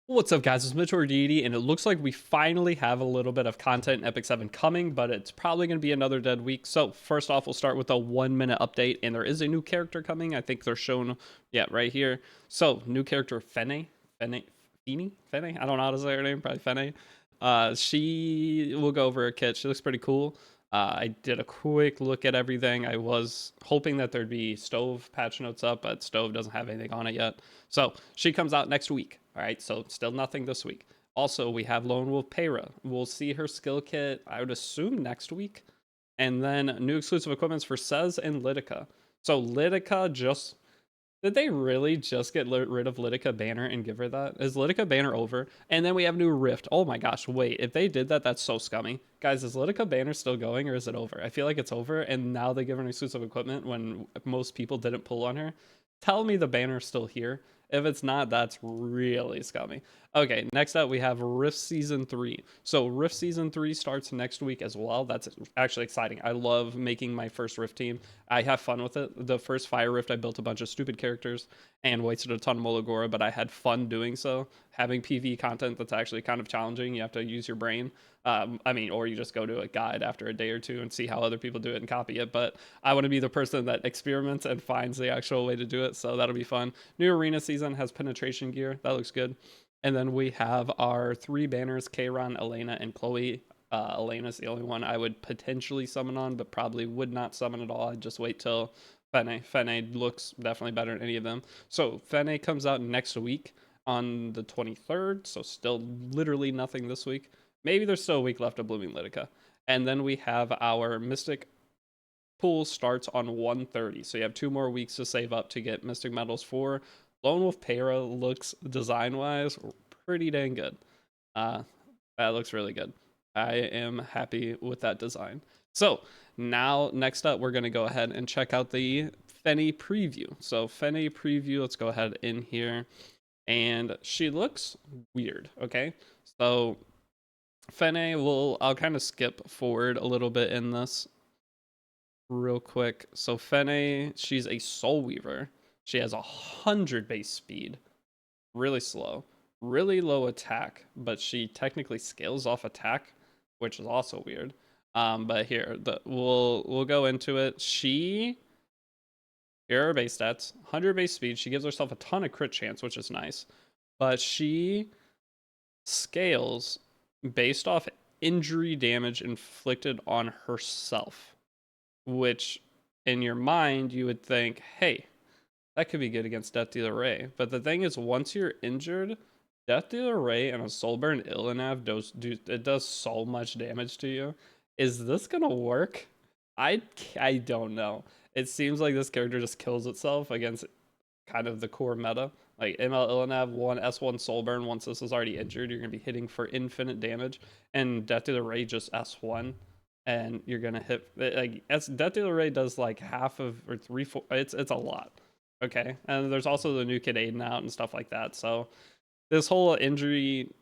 What's up, guys? It's Mitch or Deity, and it looks like we finally have a little bit of content in Epic 7 coming, but it's probably going to be another dead week. So, first off, we'll start with a 1 minute update, and there is a new character coming. I think they're shown, yeah, right here. So, new character Fenne? I don't know how to say her name, probably Fenne. She will go over her kit. She looks pretty cool. I did a quick look at everything. I was hoping that there'd be Stove patch notes up, but Stove doesn't have anything on it yet. So she comes out next week. All right, so still nothing this week. Also, we have Lone Wolf Peira. We'll see her skill kit, I would assume, next week. And then new exclusive equipments for Sez and Lidica. So Lidica just... Did they really just get rid of Lidica banner and give her that? Is Lidica banner over? And then we have new Rift. Oh my gosh, wait. If they did that, that's so scummy. Guys, is Lidica banner still going or is it over? I feel like it's over, and now they give her an exclusive equipment when most people didn't pull on her. Tell me the banner's still here. If it's not, that's really scummy. Okay, next up we have Rift Season 3. So Rift Season 3 starts next week as well. That's actually exciting. I love making my first Rift team. I have fun with it. The first Fire Rift, I built a bunch of stupid characters and wasted a ton of Molagora, but I had fun doing so. Having PvE content that's actually kind of challenging, you have to use your brain. Or you just go to a guide after a day or two and see how other people do it and copy it. But I want to be the person that experiments and finds the actual way to do it. So that'll be fun. New arena season has penetration gear. That looks good. And then we have our 3 banners, Kayron, Elena, and Chloe. Elena's the only one I would potentially summon on, but probably would not summon at all. I'd just wait till Fenne. Fenne looks definitely better than any of them. So Fenne comes out next week on the 23rd. So still literally nothing this week. Maybe there's still a week left of Blooming Lidica. And then we have our Mystic pool starts on 130. So you have 2 more weeks to save up to get Mystic medals for. Lone Wolf Peira looks design-wise pretty dang good. That looks really good. I am happy with that design. So now, next up, we're going to go ahead and check out the Fenne Preview. So Fenne Preview, let's go ahead in here. And she looks weird, okay? So Fenne I'll kind of skip forward a little bit in this real quick. So Fenne, she's a Soul Weaver. She has 100 base speed, really slow, really low attack, but she technically scales off attack, which is also weird. But here, we'll go into it. Here are her base stats: 100 base speed. She gives herself a ton of crit chance, which is nice, but she scales based off injury damage inflicted on herself, which in your mind you would think, hey, that could be good against Death Dealer Ray. But the thing is, once you're injured, Death Dealer Ray and a Soulburn Illinav does so much damage to you. Is this gonna work? I don't know. It seems like this character just kills itself against kind of the core meta. Like ML Illinav, 1 S1 Soulburn, once this is already injured, you're gonna be hitting for infinite damage. And Death Dealer Ray just S1. And you're gonna hit like Death Dealer Ray does like half of or 3/4. It's a lot. Okay, and there's also the new kid Aiden out and stuff like that. So this whole injury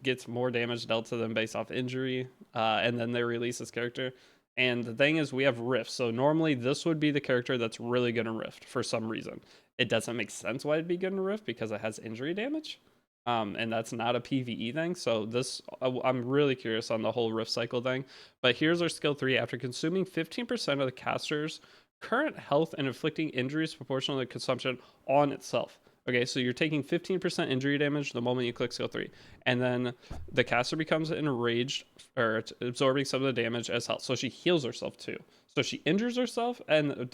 gets more damage dealt to them based off injury, and then they release this character. And the thing is, we have rifts. So normally this would be the character that's really gonna rift for some reason. It doesn't make sense why it'd be good in rift because it has injury damage. And that's not a PvE thing. So I'm really curious on the whole rift cycle thing. But here's our skill 3. After consuming 15% of the caster's current health and inflicting injuries proportional to consumption on itself. Okay, so you're taking 15% injury damage the moment you click skill 3. And then the caster becomes enraged, or absorbing some of the damage as health. So she heals herself too. So she injures herself, and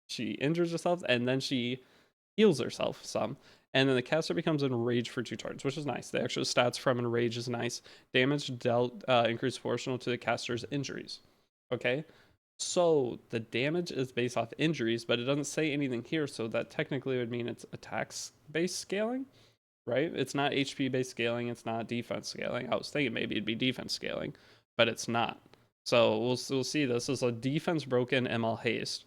she injures herself, and then she heals herself some. And then the caster becomes enraged for 2 turns, which is nice. The extra stats from enrage is nice. Damage dealt increased proportional to the caster's injuries. Okay, so the damage is based off injuries, but it doesn't say anything here, so that technically would mean it's attacks-based scaling, right? It's not HP-based scaling, it's not defense scaling. I was thinking maybe it'd be defense scaling, but it's not. So we'll see. This is a defense broken ML haste,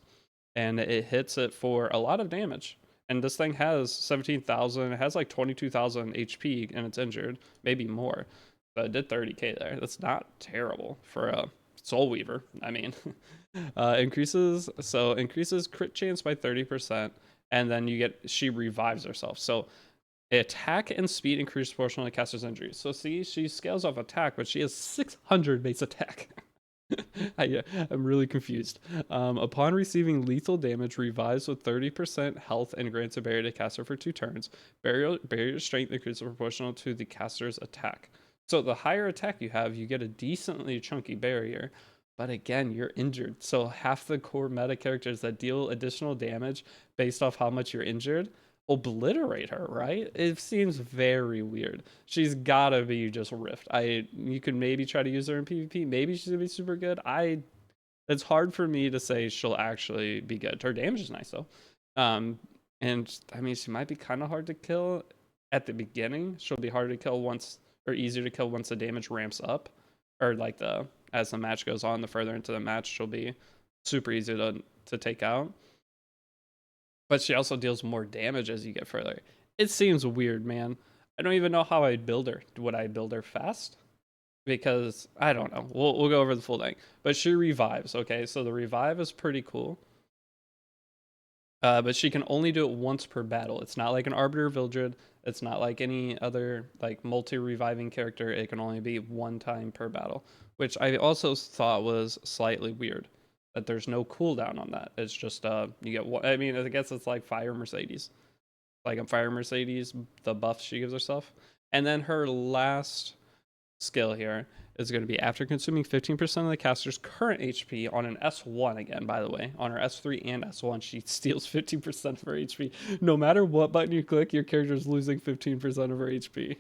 and it hits it for a lot of damage. And this thing has 17,000, it has like 22,000 HP, and it's injured, maybe more. But it did 30k there. That's not terrible for a Soul Weaver. I mean, increases crit chance by 30%, and then she revives herself. So Attack and speed increase proportional to caster's injuries. So see, she scales off attack, but she has 600 base attack. I'm really confused. Upon receiving lethal damage, revives with 30% health and grants a barrier to caster for 2 turns. Barrier strength increases proportional to the caster's attack. So the higher attack you have, you get a decently chunky barrier. But again, you're injured. So half the core meta characters that deal additional damage based off how much you're injured obliterate her, right? It seems very weird. She's gotta be just rift. You could maybe try to use her in PvP. Maybe she's gonna be super good. It's hard for me to say she'll actually be good. Her damage is nice though. And I mean she might be kind of hard to kill at the beginning. She'll be harder to kill once or easier to kill once the damage ramps up. Or like as the match goes on, the further into the match, she'll be super easy to take out. But she also deals more damage as you get further. It seems weird, man. I don't even know how I'd build her. Would I build her fast? Because I don't know. We'll go over the full thing. But she revives, okay? So the revive is pretty cool. But she can only do it once per battle. It's not like an Arbiter Vildred. It's not like any other like multi-reviving character. It can only be one time per battle, which I also thought was slightly weird. That there's no cooldown on that. It's just you get one. I mean, I guess it's like Fire Mercedes. Like a Fire Mercedes, the buff she gives herself. And then her last skill here is going to be after consuming 15% of the caster's current HP on an S1 again, by the way. On her S3 and S1, she steals 15% of her HP. No matter what button you click, your character is losing 15% of her HP.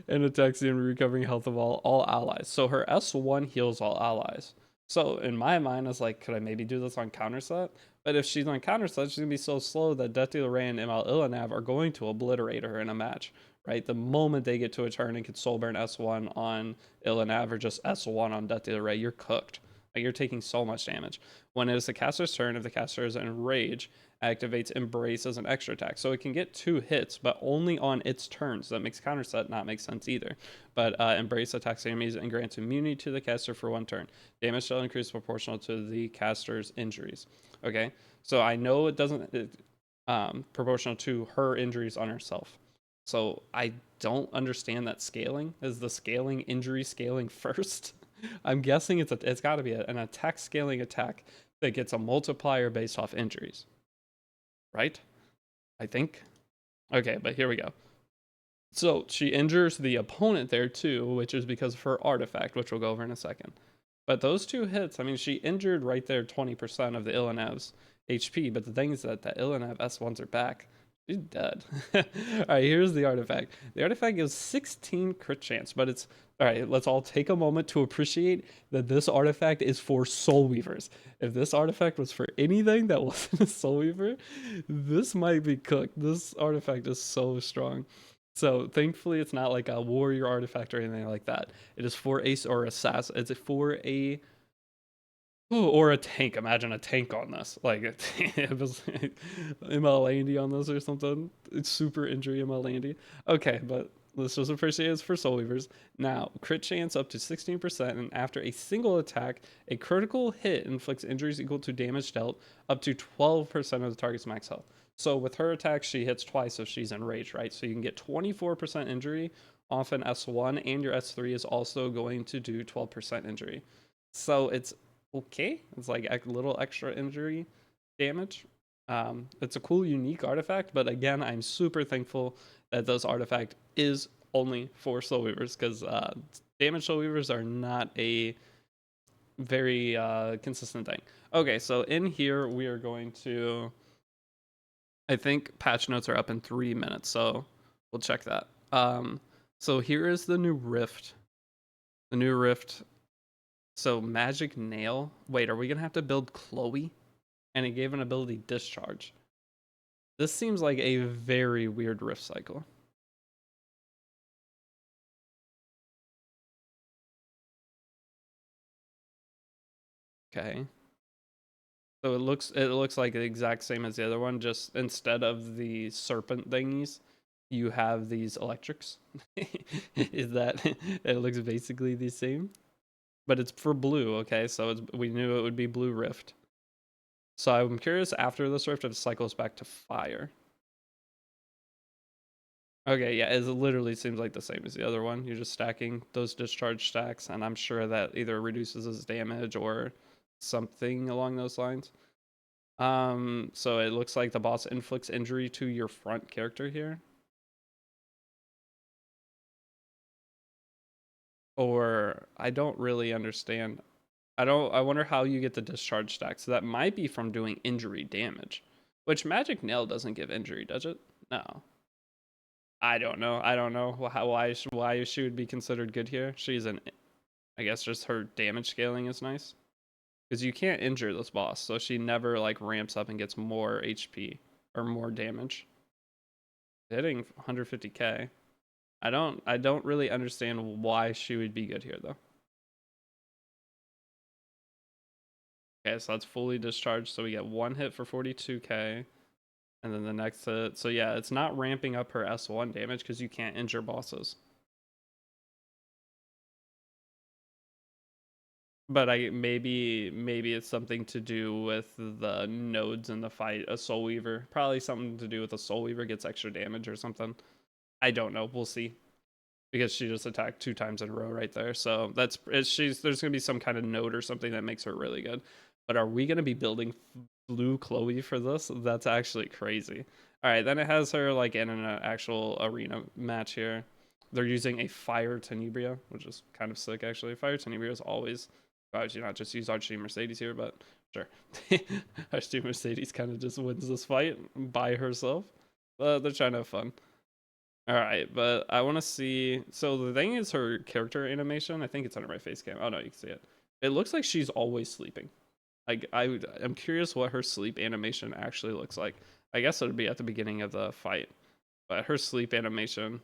And attacks and recovering health of all allies. So her S1 heals all allies. So in my mind, I was like, could I maybe do this on counter set? But if she's on counter set, she's gonna be so slow that Deity and ML Ilanav are going to obliterate her in a match, right? The moment they get to a turn and can soul burn S1 on Ilanav or just S1 on Deity, you're cooked. Like you're taking so much damage. When it is the caster's turn, if the caster is in rage, activates Embrace as an extra attack. So it can get 2 hits, but only on its turns. That makes counter set not make sense either. But Embrace attacks enemies and grants immunity to the caster for 1 turn. Damage shall increase proportional to the caster's injuries. Okay, so I know it doesn't proportional to her injuries on herself. So I don't understand that scaling. Is the scaling injury scaling first? I'm guessing it's got to be an attack scaling attack that gets a multiplier based off injuries. Right? I think. Okay, but here we go. So she injures the opponent there too, which is because of her artifact, which we'll go over in a second. But those 2 hits, I mean, she injured right there 20% of the Ilanav's HP, but the thing is that the Ilanav S1s are back. She's dead. Alright, here's the artifact. The artifact gives 16 crit chance, but it's... Alright, let's all take a moment to appreciate that this artifact is for Soul Weavers. If this artifact was for anything that wasn't a Soul Weaver, this might be cooked. This artifact is so strong. So thankfully, it's not like a warrior artifact or anything like that. It is for ace or assassin. It's for a or a tank. Imagine a tank on this. Like it was ML Landy on this or something. It's super injury ML Landy. Okay, but let's just appreciate it's for Soul Weavers. Now, crit chance up to 16%, and after a single attack, a critical hit inflicts injuries equal to damage dealt up to 12% of the target's max health. So with her attack, she hits twice if she's in rage, right? So you can get 24% injury off an S1, and your S3 is also going to do 12% injury. So it's okay. It's like a little extra injury damage. It's a cool, unique artifact, but again, I'm super thankful that this artifact is only for Soul Weavers, because damage Soul Weavers are not a very consistent thing. Okay, so in here, we are going to... I think patch notes are up in 3 minutes, so we'll check that. So here is the new Rift. The new Rift. So Magic Nail. Wait, are we gonna have to build Chloe? And it gave an ability Discharge. This seems like a very weird Rift cycle. Okay. So it looks like the exact same as the other one, just instead of the serpent thingies, you have these electrics. Is that it looks basically the same? But it's for blue, okay? So we knew it would be blue Rift. So I'm curious after this Rift if it cycles back to fire. Okay, yeah, it literally seems like the same as the other one. You're just stacking those discharge stacks, and I'm sure that either reduces his damage or something along those lines. So it looks like the boss inflicts injury to your front character here. Or I don't really understand. I wonder how you get the discharge stack. So that might be from doing injury damage. Which Magic Nail doesn't give injury, does it? No. I don't know. I don't know why she would be considered good here. She's an I guess just her damage scaling is nice. Because you can't injure this boss, so she never like ramps up and gets more HP or more damage. Hitting 150k. I don't really understand why she would be good here though. Okay, so that's fully discharged, so we get one hit for 42k. And then the next hit. So yeah, it's not ramping up her S1 damage because you can't injure bosses. But maybe it's something to do with the nodes in the fight. A Soul Weaver, probably something to do with a Soul Weaver gets extra damage or something. I don't know. We'll see. Because she just attacked 2 times in a row right there. So there's gonna be some kind of node or something that makes her really good. But are we gonna be building blue Chloe for this? That's actually crazy. All right, then it has her like in an actual arena match here. They're using a Fire Tenebria, which is kind of sick actually. Fire Tenebria is always, why would you not just use Archie Mercedes here? But sure, Archie Mercedes kind of just wins this fight by herself. They're trying to have fun. All right, but I want to see. So the thing is, her character animation. I think it's under my face cam. Oh no, you can see it. It looks like she's always sleeping. Like I'm curious what her sleep animation actually looks like. I guess it would be at the beginning of the fight, but her sleep animation.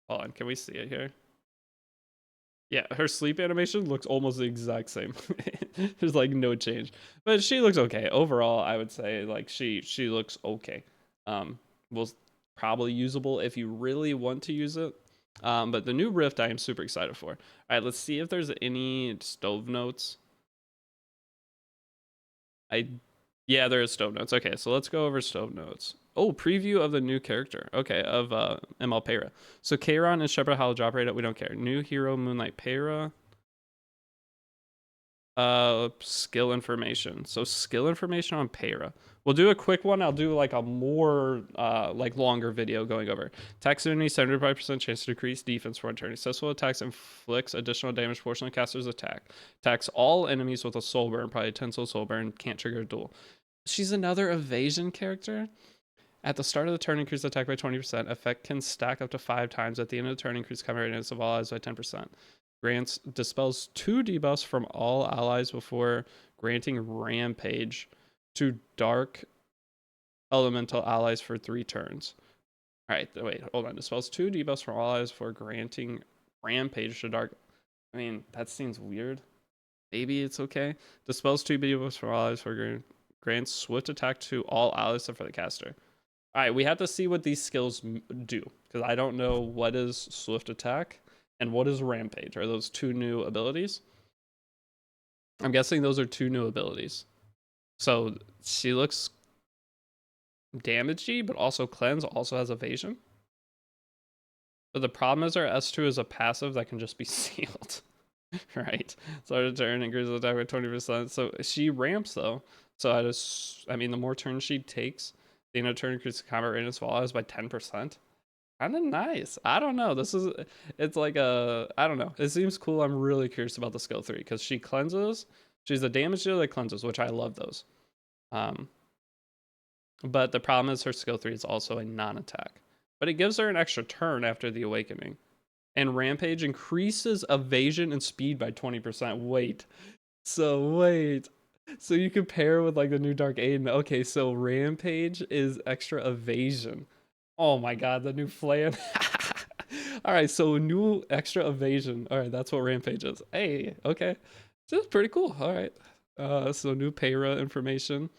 Hold on, can we see it here? Yeah, her sleep animation looks almost the exact same. There's like no change, but she looks okay overall. I would say like she looks okay. Will probably usable if you really want to use it. But the new Rift I am super excited for. All right, let's see if there's any stove notes. I Yeah, there is stove notes. Okay, so let's go over stove notes. Oh, preview of the new character. Okay, of ML Peira. So Kairon and Shepherd Hollow drop rate up. We don't care. New hero Moonlight Peira. Skill information. So skill information on Peira. We'll do a quick one. I'll do like a more like longer video going over. Attacks enemy 75% chance to decrease defense for one turn. Successful attacks inflicts additional damage proportional to caster's attack. Attacks all enemies with a soul burn, probably 10 soul burn, can't trigger a duel. She's another evasion character. At the start of the turn, increase attack by 20%. Effect can stack up to 5 times. At the end of the turn, increase combat radius of all allies by 10%. Grants dispels 2 debuffs from all allies before granting Rampage to dark elemental allies for 3 turns. All right, wait, hold on. Dispels 2 debuffs from all allies before granting Rampage to dark. I mean, that seems weird. Maybe it's okay. Dispels 2 debuffs from all allies for grants swift attack to all allies except for the caster. All right, we have to see what these skills do because I don't know what is Swift Attack and what is Rampage. Are those 2 new abilities? I'm guessing those are 2 new abilities. So she looks damagey, but also cleanse, also has evasion. But the problem is our S2 is a passive that can just be sealed. Right. Start a turn, increases attack by 20%. So she ramps though. So I mean, the more turns she takes, the end of turn increases combat radius of allies by 10%. Kind of nice. I don't know. It's like I don't know. It seems cool. I'm really curious about the skill 3 because she cleanses. She's a damage dealer that cleanses, which I love those. But the problem is her skill 3 is also a non-attack. But it gives her an extra turn after the awakening. And Rampage increases evasion and speed by 20%. Wait. So you compare with like the new Dark Aiden. Okay, so Rampage is extra evasion. Oh my god, the new Flan. All right, so new extra evasion. All right, that's what Rampage is. Hey, okay. This is pretty cool. All right. So new Peira information.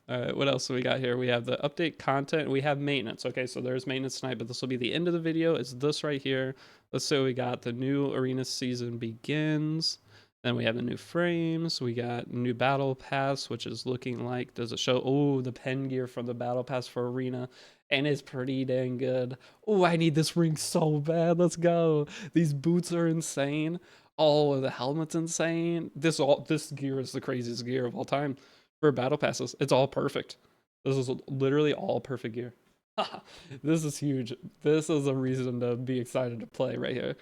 All right, what else do we got here? We have the update content. We have maintenance. Okay, so there's maintenance tonight, but this will be the end of the video. It's this right here. Let's say we got the new arena season begins. Then we have the new frames. We got new battle pass, which is looking like, does it show? Oh, the pen gear from the battle pass for arena. and it's pretty dang good. Oh, I need this ring so bad. Let's go. These boots are insane. Oh, the helmet's insane. This gear is the craziest gear of all time for battle passes. It's all perfect. This is literally all perfect gear. This is huge. This is a reason to be excited to play right here.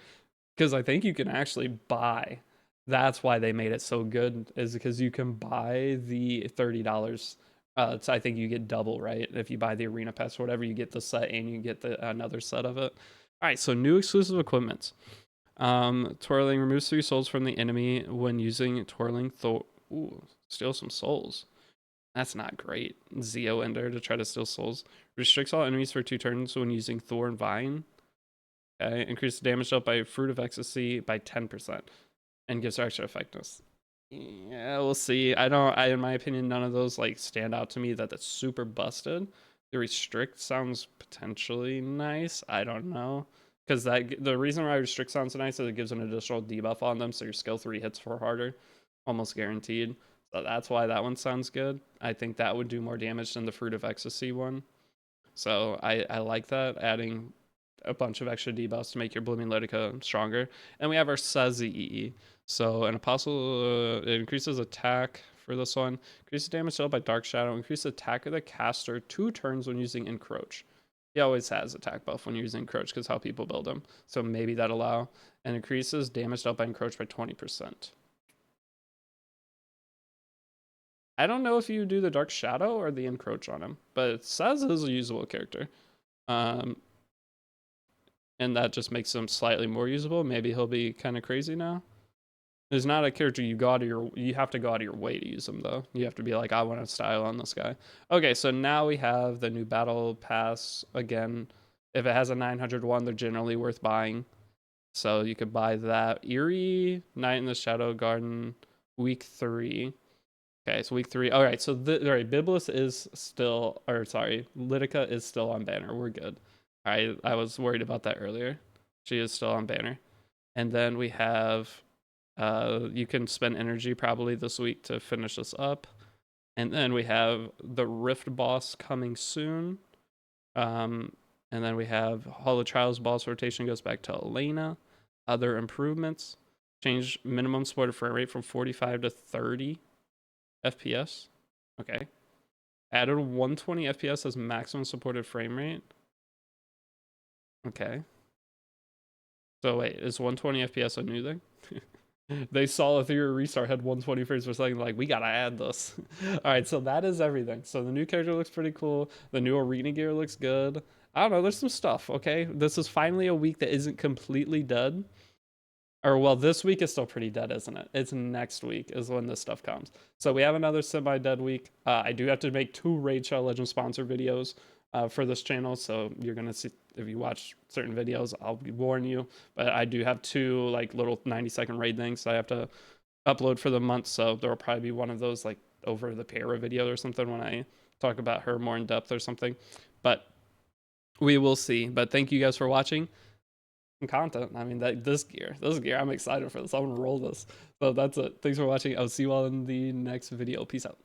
Because I think you can actually buy. That's why they made it so good, is because you can buy the $30. So I think you get double, right? If you buy the arena pass or whatever, you get the set and you get another set of it. All right, so new exclusive equipment. Twirling removes 3 souls from the enemy when using twirling Thor. Ooh, steal some souls. That's not great. Zeo Ender to try to steal souls. Restricts all enemies for 2 turns when using Thor and Vine. Okay, increase the damage dealt by Fruit of Ecstasy by 10% and gives her extra effectiveness. Yeah, we'll see. In my opinion, none of those like stand out to me that that's super busted. The restrict sounds potentially nice. I don't know. Because the reason why restrict sounds nice is it gives an additional debuff on them, so your skill 3 hits for harder, almost guaranteed. So that's why that one sounds good. I think that would do more damage than the Fruit of Ecstasy one. So I like that, adding a bunch of extra debuffs to make your Blooming Litica stronger. And we have our Sezi. So an Apostle, it increases attack for this one. Increases damage dealt by Dark Shadow. Increases attack of the caster 2 turns when using Encroach. He always has attack buff when you're using Encroach because how people build him. So maybe that'll allow. And increases damage dealt by Encroach by 20%. I don't know if you do the Dark Shadow or the Encroach on him, but it says is a usable character. And that just makes him slightly more usable. Maybe he'll be kind of crazy now. There's not a character you have to go out of your way to use him though. You have to be like, I want to style on this guy. Okay, so now we have the new battle pass again. If it has a 901, they're generally worth buying. So you could buy that. Eerie, Night in the Shadow Garden, week 3. Okay, so week 3. All right, so all right, Biblis is still, or sorry, Litica is still on banner. We're good. I was worried about that earlier. She is still on banner. And then we have, you can spend energy probably this week to finish this up. And then we have the Rift boss coming soon. And then we have Hall of Trials boss rotation goes back to Elena. Other improvements, change minimum supported frame rate from 45 to 30 FPS. Okay. Added 120 FPS as maximum supported frame rate. Okay. So wait, is 120 FPS a new thing? They saw a theory restart had 120 frames per second, like, we gotta add this. All right, so that is everything. So the new character looks pretty cool. The new arena gear looks good. I don't know, there's some stuff, okay? This is finally a week that isn't completely dead. Or, well, this week is still pretty dead, isn't it? It's next week is when this stuff comes. So we have another semi-dead week. I do have to make 2 Raid Shadow Legends sponsor videos for this channel, so you're gonna see, if you watch certain videos, I'll warn you, but I do have 2 like little 90-second raid things I have to upload for the month, so there will probably be one of those like over the Peira video or something when I talk about her more in depth or something, but we will see. But thank you guys for watching. Content, I mean, this gear, I'm excited for this. I'm gonna roll this. So that's it. Thanks for watching. I'll see you all in the next video. Peace out.